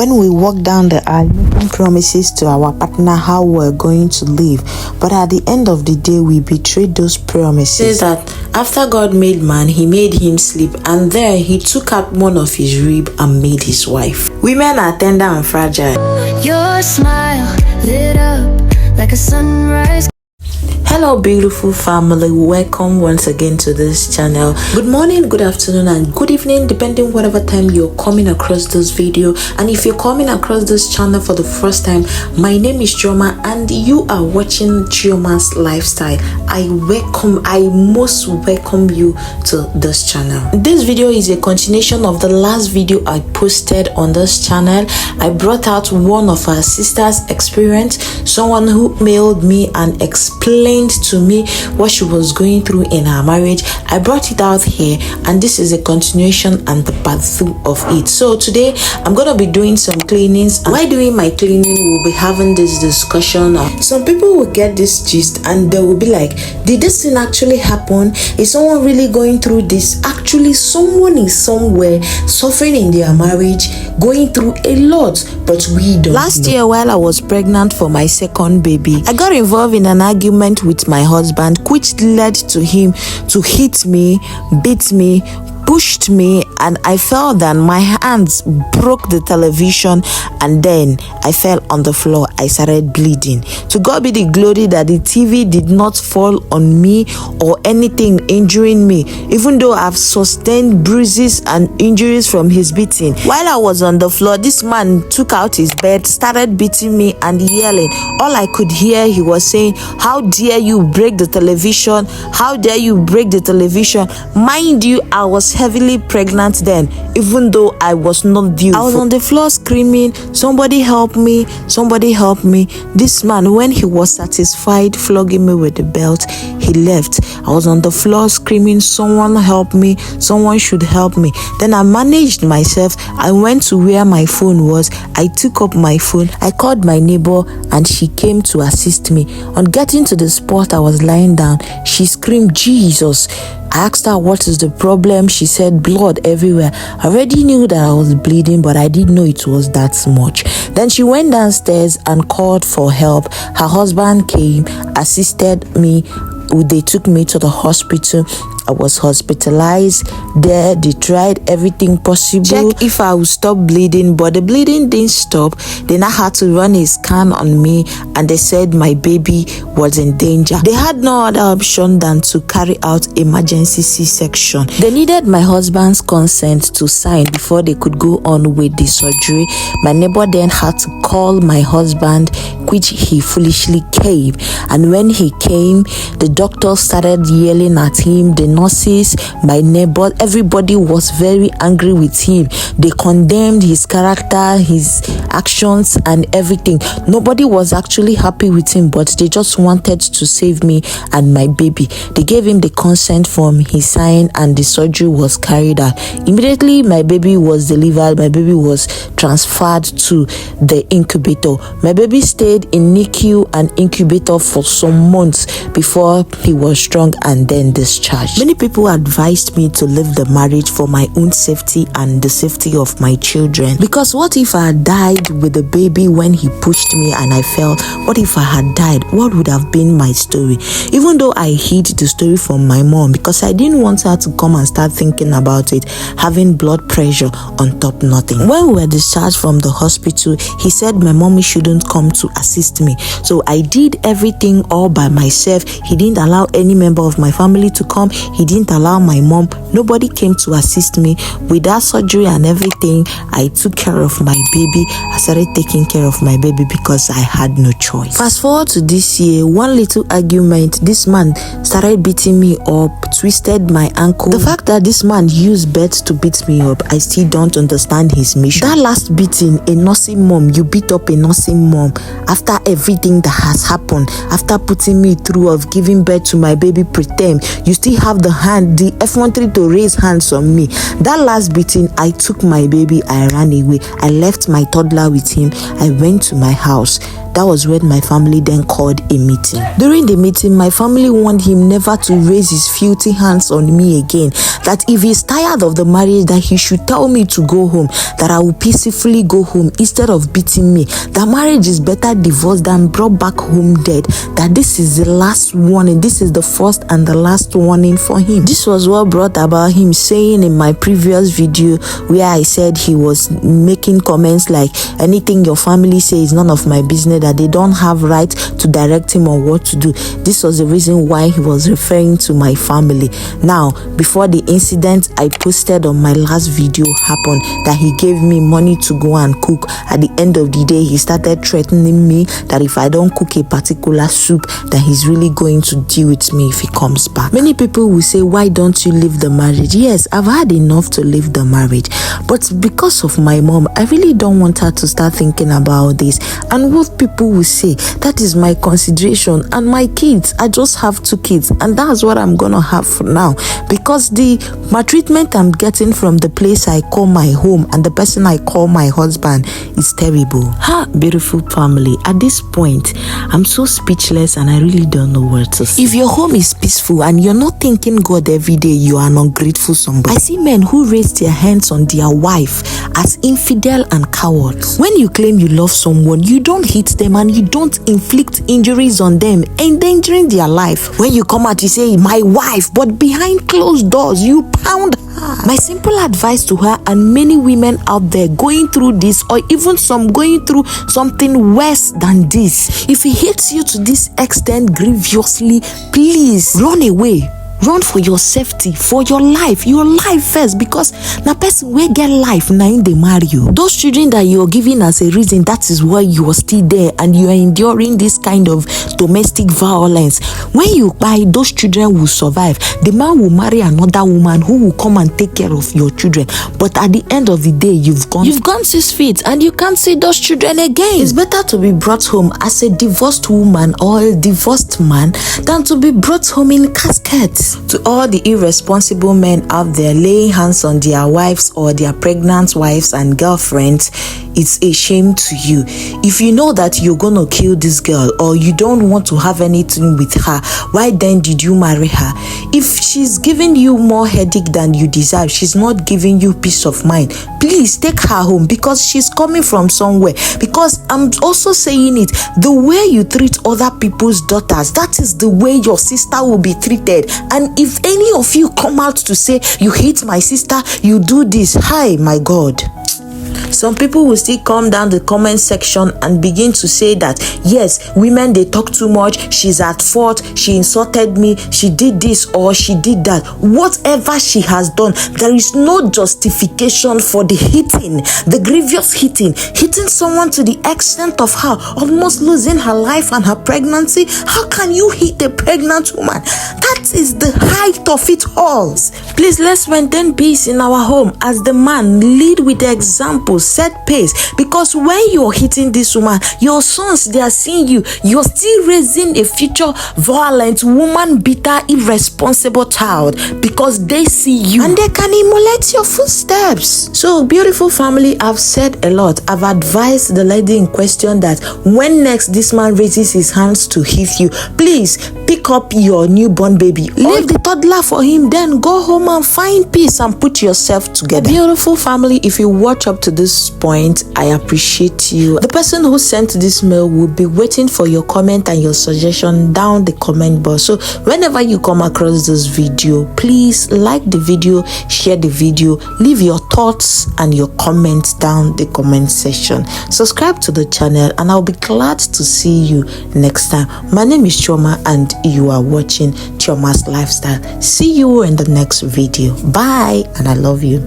When we walked down the aisle, making promises to our partner how we're going to live, but at the end of the day, we betrayed those promises. Says that after God made man, he made him sleep, and there he took out one of his rib and made his wife. Women are tender and fragile. Your smile lit up like a sunrise. Hello beautiful family, welcome once again to this channel. Good morning, good afternoon and good evening, depending whatever time you're coming across this video. And if you're coming across this channel for the first time, my name is Chioma and you are watching Chioma's lifestyle. I most welcome you to this channel. This video is a continuation of the last video I posted on this channel. I brought out one of our sister's experience, someone who mailed me and explained to me what she was going through in her marriage. I brought it out here and this is a continuation and the part 2 of it. So today I'm gonna be doing some cleanings, and while doing my cleaning we'll be having this discussion. Some people will get this gist and they will be like, did this thing actually happen? Is someone really going through this? Actually, someone is somewhere suffering in their marriage, going through a lot, but we don't. Last year while I was pregnant for my second baby, I got involved in an argument with my husband, which led to him to hit me, beat me, pushed me, and I felt that my hands broke the television and then I fell on the floor. I started bleeding. To God be the glory that the TV did not fall on me or anything injuring me, even though I've sustained bruises and injuries from his beating. While I was on the floor, this man took out his bed, started beating me and yelling. All I could hear, he was saying, how dare you break the television? How dare you break the television? Mind you, I was heavily pregnant then, even though I was not due. I was on the floor screaming, somebody help me, somebody help me. This man, when he was satisfied flogging me with the belt, he left. I was on the floor screaming, someone help me, someone should help me. Then I managed myself. I went to where my phone was. I took up my phone. I called my neighbor and she came to assist me. On getting to the spot I was lying down, she screamed, Jesus. I asked her what is the problem. She said blood everywhere. I already knew that I was bleeding, but I didn't know it was that much. Then she went downstairs and called for help. Her husband came, assisted me. They took me to the hospital. I was hospitalized there. They tried everything possible, check if I would stop bleeding, but the bleeding didn't stop. Then I had to run a scan on me and they said my baby was in danger. They had no other option than to carry out emergency C-section. They needed my husband's consent to sign before they could go on with the surgery. My neighbor then had to call my husband, which he foolishly came. And when he came, the doctor started yelling at him. The nurses, my neighbor, everybody was very angry with him. They condemned his character, his actions and everything. Nobody was actually happy with him, but they just wanted to save me and my baby. They gave him the consent form, he signed, and the surgery was carried out. Immediately my baby was delivered. My baby was transferred to the incubator. My baby stayed in Nicu and incubator for some months before he was strong and then discharged. Many people advised me to leave the marriage for my own safety and the safety of my children. Because what if I had died with the baby when he pushed me and I fell? What if I had died? What would have been my story? Even though I hid the story from my mom because I didn't want her to come and start thinking about it, having blood pressure on top nothing. When we were discharged from the hospital, he said my mommy shouldn't come to assist me. So I did everything all by myself. He didn't allow any member of my family to come. He didn't allow my mom. Nobody came to assist me. With that surgery and everything, I took care of my baby. I started taking care of my baby because I had no choice. Fast forward to this year, one little argument, this man started beating me up, twisted my ankle. The fact that this man used beds to beat me up, I still don't understand his mission. That last beating, a nursing mom, you beat up a nursing mom after everything that has happened, after putting me through of giving birth to my baby preterm, you still have the effrontery to raise hands on me. That last beating, I took my baby, I ran away. I left my toddler with him. I went to my house. That was when my family then called a meeting. During the meeting, my family warned him never to raise his filthy hands on me again, that if he's tired of the marriage, that he should tell me to go home, that I will peacefully go home instead of beating me, that marriage is better divorced than brought back home dead, that this is the last warning, this is the first and the last warning for him. This was what brought about him saying in my previous video where I said he was making comments like, anything your family say is none of my business, that they don't have right to direct him on what to do. This was the reason why he was referring to my family. Now, before the incident I posted on my last video happened, that he gave me money to go and cook. At the end of the day, he started threatening me that if I don't cook a particular soup, that he's really going to deal with me if he comes back. Many people will say, why don't you leave the marriage? Yes, I've had enough to leave the marriage, but because of my mom, I really don't want her to start thinking about this and what people will say. That is my consideration. And my kids, I just have 2 kids, and that's what I'm gonna have for now, because the maltreatment I'm getting from the place I call my home and the person I call my husband is terrible. Beautiful family, at this point I'm so speechless and I really don't know what to say. If your home is peaceful and you're not thanking God every day, you are an ungrateful somebody. I see men who raise their hands on their wife as infidel and cowards. When you claim you love someone, you don't hit them and you don't inflict injuries on them, endangering their life. When you come out, you say, my wife, but behind closed doors, you pound her. My simple advice to her and many women out there going through this, or even some going through something worse than this, if he hits you to this extent grievously, please run away. Run for your safety, for your life first, because na person wey get life na im dey marry you. Those children that you're giving as a reason, that is why you are still there and you are enduring this kind of domestic violence. When you buy, those children will survive. The man will marry another woman who will come and take care of your children, but at the end of the day, you've gone 6 feet and you can't see those children again. It's better to be brought home as a divorced woman or a divorced man than to be brought home in caskets. To all the irresponsible men out there laying hands on their wives or their pregnant wives and girlfriends, it's a shame to you. If you know that you're gonna kill this girl or you don't want to have anything with her, why then did you marry her? If she's giving you more headache than you deserve, she's not giving you peace of mind, please take her home, because she's coming from somewhere. Because I'm also saying it, the way you treat other people's daughters, that is the way your sister will be treated. And if any of you come out to say, you hate my sister, you do this, hi, my God. Some people will still come down the comment section and begin to say that, yes, women, they talk too much, she's at fault, she insulted me, she did this or she did that. Whatever she has done, there is no justification for the hitting, the grievous hitting someone to the extent of her almost losing her life and her pregnancy. How can you hit a pregnant woman? That is the height of it all. Please, let's maintain peace in our home. As the man, lead with the example, set pace, because when you're hitting this woman, your sons, they are seeing you, you're still raising a future violent woman, bitter, irresponsible child, because they see you and they can emulate your footsteps. So beautiful family, I've said a lot. I've advised the lady in question that when next this man raises his hands to hit you, please pick up your newborn baby, leave the toddler for him, then go home and find peace and put yourself together. Beautiful family, if you watch up to this point, I appreciate you. The person who sent this mail will be waiting for your comment and your suggestion down the comment box. So whenever you come across this video, please like the video, share the video, leave your thoughts and your comments down the comment section. Subscribe to the channel and I'll be glad to see you next time. My name is Chioma and you are watching Chioma's Lifestyle. See you in the next video. Bye, and I love you.